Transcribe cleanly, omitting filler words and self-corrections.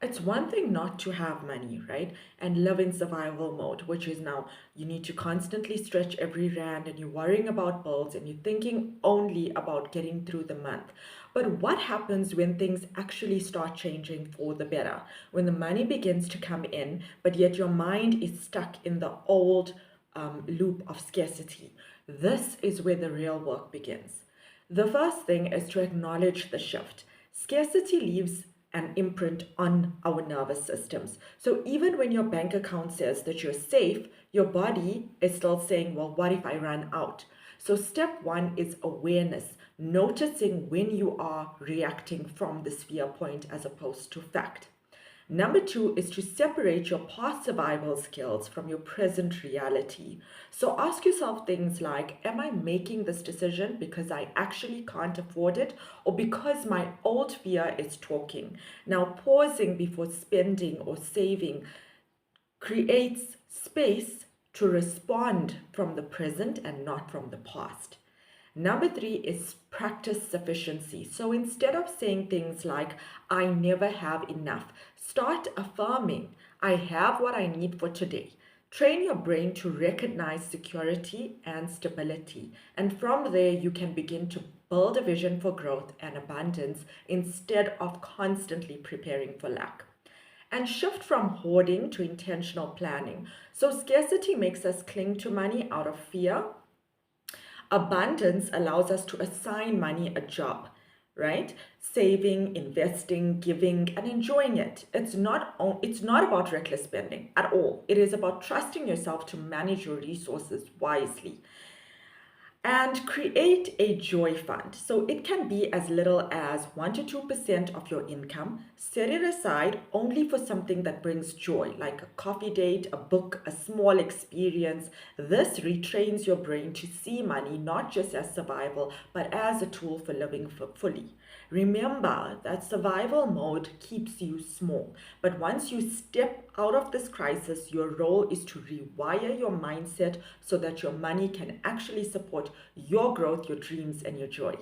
It's one thing not to have money, right? And live in survival mode, which is now you need to constantly stretch every rand and you're worrying about bills and you're thinking only about getting through the month. But what happens when things actually start changing for the better? When the money begins to come in, but yet your mind is stuck in the old loop of scarcity. This is where the real work begins. The first thing is to acknowledge the shift. Scarcity leaves an imprint on our nervous systems. So even when your bank account says that you're safe, your body is still saying, well, what if I run out? So step one is awareness, noticing when you are reacting from this fear point as opposed to fact. Number two is to separate your past survival skills from your present reality. So ask yourself things like, am I making this decision because I actually can't afford it or because my old fear is talking? Now, pausing before spending or saving creates space to respond from the present and not from the past. Number three is practice sufficiency. So instead of saying things like, I never have enough, start affirming, I have what I need for today. Train your brain to recognize security and stability. And from there, you can begin to build a vision for growth and abundance instead of constantly preparing for lack. And shift from hoarding to intentional planning. So scarcity makes us cling to money out of fear. Abundance allows us to assign money a job, right? Saving, investing, giving, and enjoying it. It's not about reckless spending at all. It is about trusting yourself to manage your resources wisely and create a joy fund. So it can be as little as 1 to 2% of your income. Set it aside only for something that brings joy, like a coffee date, a book, a small experience. This retrains your brain to see money not just as survival, but as a tool for living fully. Remember that survival mode keeps you small, but once you step out of this crisis, your role is to rewire your mindset so that your money can actually support your growth, your dreams, and your joy.